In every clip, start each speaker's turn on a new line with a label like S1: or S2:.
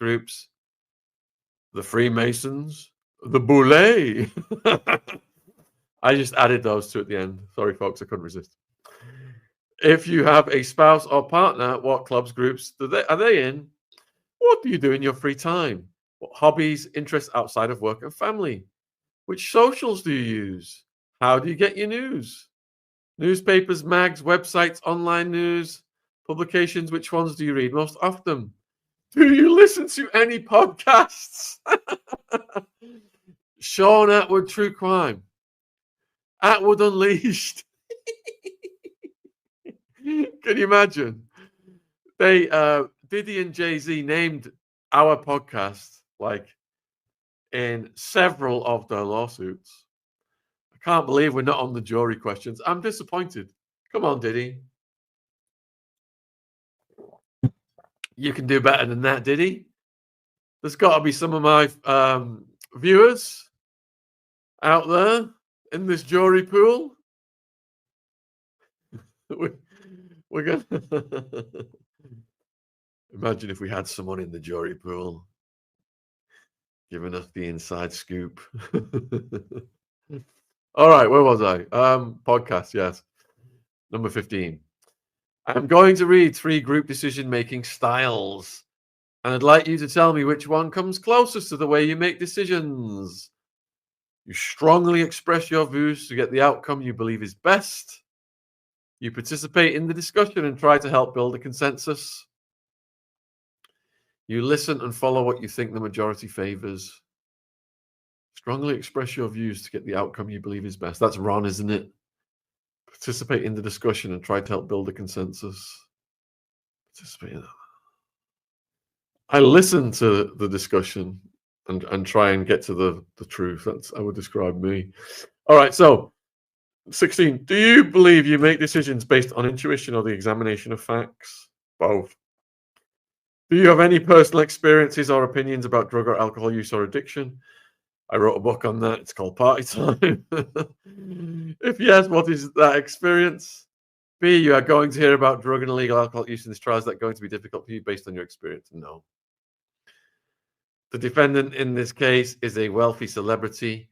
S1: groups, the Freemasons, the Boulets. I just added those two at the end. Sorry, folks, I couldn't resist. If you have a spouse or partner, what clubs, groups are they in? What do you do in your free time? What hobbies, interests outside of work and family? Which socials do you use? How do you get your news? Newspapers, mags, websites, online news, publications. Which ones do you read most often? Do you listen to any podcasts? Shaun, Attwood, True Crime. Attwood Unleashed. Can you imagine? They Diddy and Jay-Z named our podcast like in several of their lawsuits. I can't believe we're not on the jury questions. I'm disappointed. Come on, Diddy. You can do better than that, Diddy. There's got to be some of my viewers out there in this jury pool. We're going to imagine if we had someone in the jury pool giving us the inside scoop. All right, where was I? Podcast, yes. Number 15. I'm going to read 3 group decision-making styles, and I'd like you to tell me which one comes closest to the way you make decisions. You strongly express your views to get the outcome you believe is best. You participate in the discussion and try to help build a consensus. You listen and follow what you think the majority favors. Strongly express your views to get the outcome you believe is best. That's Ron, isn't it? Participate in the discussion and try to help build a consensus. Participate in that. I listen to the discussion and try and get to the truth. That's how I would describe me. All right, so 16. Do you believe you make decisions based on intuition or the examination of facts? Both. Do you have any personal experiences or opinions about drug or alcohol use or addiction? I wrote a book on that. It's called Party Time. If yes, what is that experience? B, you are going to hear about drug and illegal alcohol use in this trial. Is that going to be difficult for you based on your experience? No. The defendant in this case is a wealthy celebrity.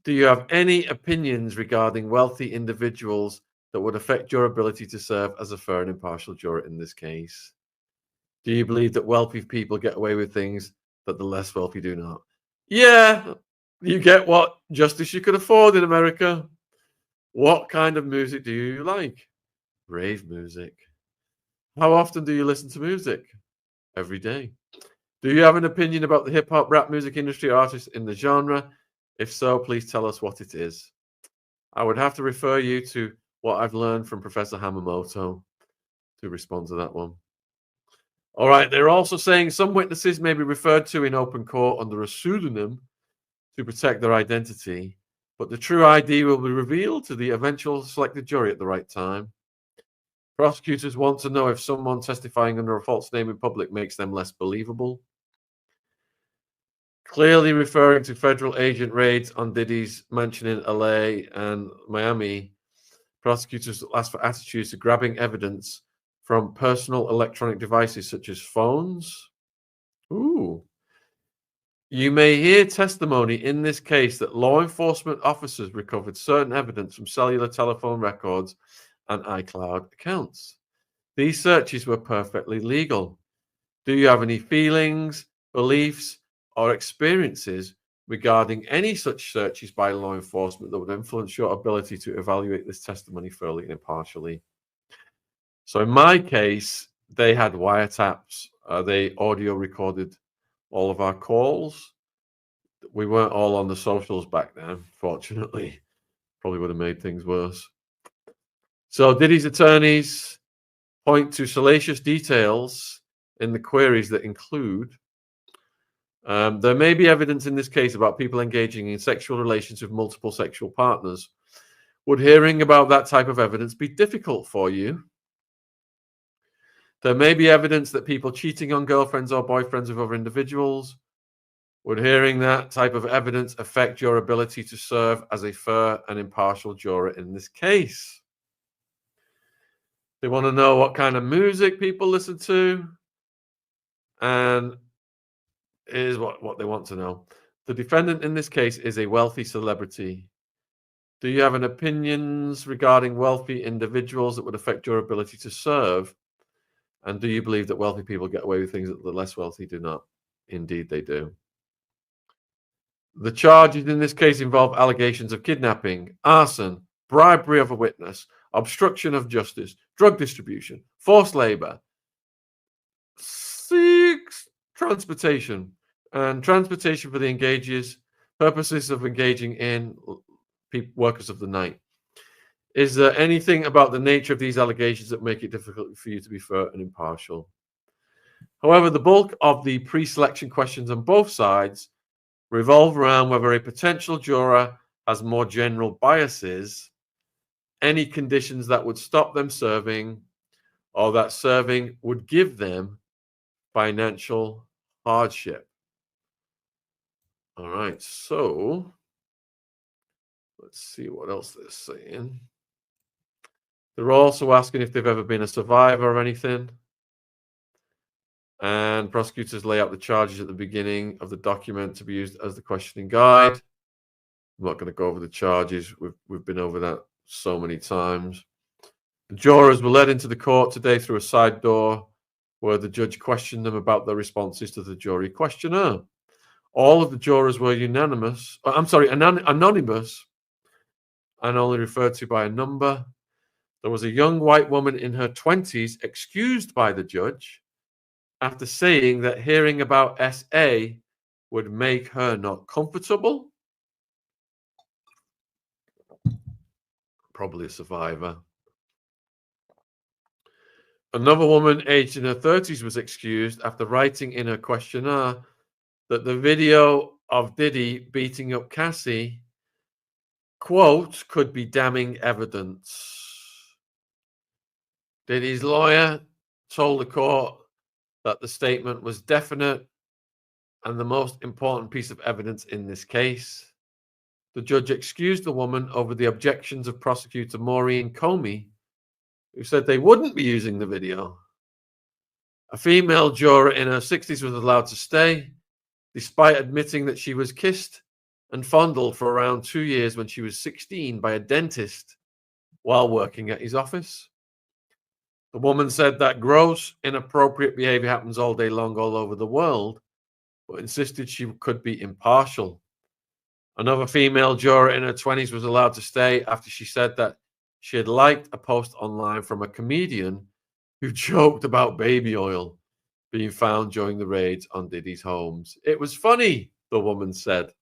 S1: Do you have any opinions regarding wealthy individuals that would affect your ability to serve as a fair and impartial juror in this case? Do you believe that wealthy people get away with things that the less wealthy do not? Yeah, you get what justice you could afford in America. What kind of music do you like? Rave music. How often do you listen to music? Every day. Do you have an opinion about the hip-hop, rap music industry, artists in the genre? If so, please tell us what it is. I would have to refer you to what I've learned from Professor Hamamoto to respond to that one. All right, they're also saying some witnesses may be referred to in open court under a pseudonym to protect their identity, but the true ID will be revealed to the eventual selected jury at the right time. Prosecutors want to know if someone testifying under a false name in public makes them less believable. Clearly referring to federal agent raids on Diddy's mansion in LA and Miami, prosecutors asked for attitudes to grabbing evidence from personal electronic devices such as phones. Ooh. You may hear testimony in this case that law enforcement officers recovered certain evidence from cellular telephone records and iCloud accounts. These searches were perfectly legal. Do you have any feelings, beliefs, or experiences regarding any such searches by law enforcement that would influence your ability to evaluate this testimony fairly and impartially? So in my case, they had wiretaps. They audio recorded all of our calls. We weren't all on the socials back then, fortunately. Probably would have made things worse. So Diddy's attorneys point to salacious details in the queries that include there may be evidence in this case about people engaging in sexual relations with multiple sexual partners. Would hearing about that type of evidence be difficult for you? There may be evidence that people cheating on girlfriends or boyfriends with other individuals. Would hearing that type of evidence affect your ability to serve as a fair and impartial juror in this case? They want to know what kind of music people listen to and is what they want to know. The defendant in this case is a wealthy celebrity. Do you have an opinions regarding wealthy individuals that would affect your ability to serve? And do you believe that wealthy people get away with things that the less wealthy do not? Indeed, they do. The charges in this case involve allegations of kidnapping, arson, bribery of a witness, obstruction of justice, drug distribution, forced labor, transportation, and transportation for the purposes of engaging in workers of the night. Is there anything about the nature of these allegations that make it difficult for you to be fair and impartial? However, the bulk of the pre-selection questions on both sides revolve around whether a potential juror has more general biases, any conditions that would stop them serving, or that serving would give them financial hardship. All right, so let's see what else they're saying. They're also asking if they've ever been a survivor or anything. And prosecutors lay out the charges at the beginning of the document to be used as the questioning guide. I'm not going to go over the charges. We've been over that so many times. The jurors were led into the court today through a side door where the judge questioned them about their responses to the jury questionnaire. All of the jurors were anonymous and only referred to by a number. There was a young white woman in her 20s excused by the judge after saying that hearing about SA would make her not comfortable. Probably a survivor. Another woman aged in her 30s was excused after writing in her questionnaire that the video of Diddy beating up Cassie, quote, could be damning evidence. Diddy's lawyer told the court that the statement was definite and the most important piece of evidence in this case. The judge excused the woman over the objections of prosecutor Maureen Comey, who said they wouldn't be using the video. A female juror in her 60s was allowed to stay, despite admitting that she was kissed and fondled for around 2 years when she was 16 by a dentist while working at his office. The woman said that gross, inappropriate behavior happens all day long all over the world, but insisted she could be impartial. Another female juror in her 20s was allowed to stay after she said that she had liked a post online from a comedian who joked about baby oil being found during the raids on Diddy's homes. It was funny, the woman said.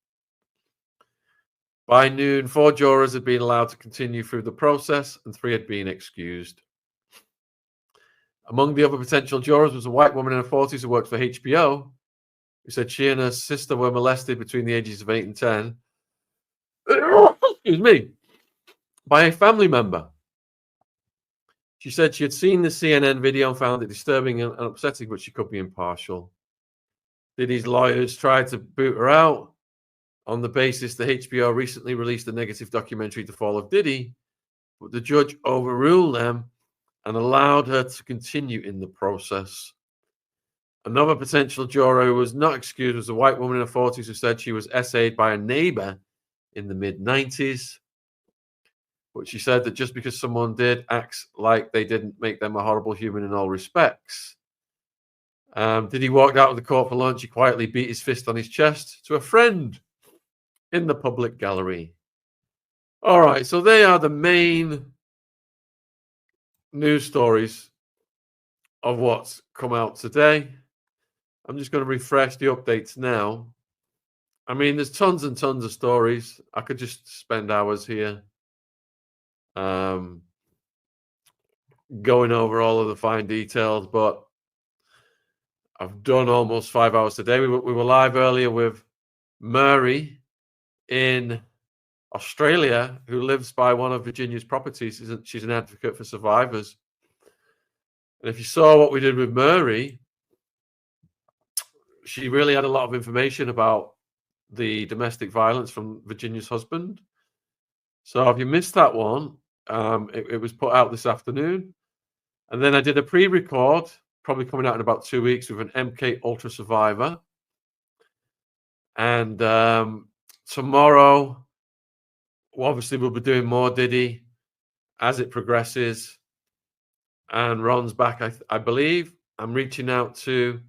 S1: By noon, 4 jurors had been allowed to continue through the process and 3 had been excused. Among the other potential jurors was a white woman in her 40s who worked for HBO, who said she and her sister were molested between the ages of 8 and 10. Excuse me. By a family member. She said she had seen the CNN video and found it disturbing and upsetting, but she could be impartial. Diddy's lawyers tried to boot her out on the basis that HBO recently released a negative documentary, The Fall of Diddy, but the judge overruled them and allowed her to continue in the process. Another potential juror who was not excused was a white woman in her 40s who said she was essayed by a neighbor in the mid-90s. But she said that just because someone did acts like they didn't make them a horrible human in all respects. Diddy walked out of the court for lunch. He quietly beat his fist on his chest to a friend in the public gallery. All right, so they are the main news stories of what's come out today. I'm just going to refresh the updates now. I mean, there's tons and tons of stories. I could just spend hours here going over all of the fine details, but I've done almost 5 hours today. We were live earlier with Murray in Australia, who lives by one of Virginia's properties. She's an advocate for survivors. And if you saw what we did with Murray, she really had a lot of information about the domestic violence from Virginia's husband. So if you missed that one, it was put out this afternoon. And then I did a pre-record, probably coming out in about 2 weeks, with an MK Ultra survivor. And tomorrow, obviously, we'll be doing more Diddy as it progresses. And Ron's back, I believe. I'm reaching out to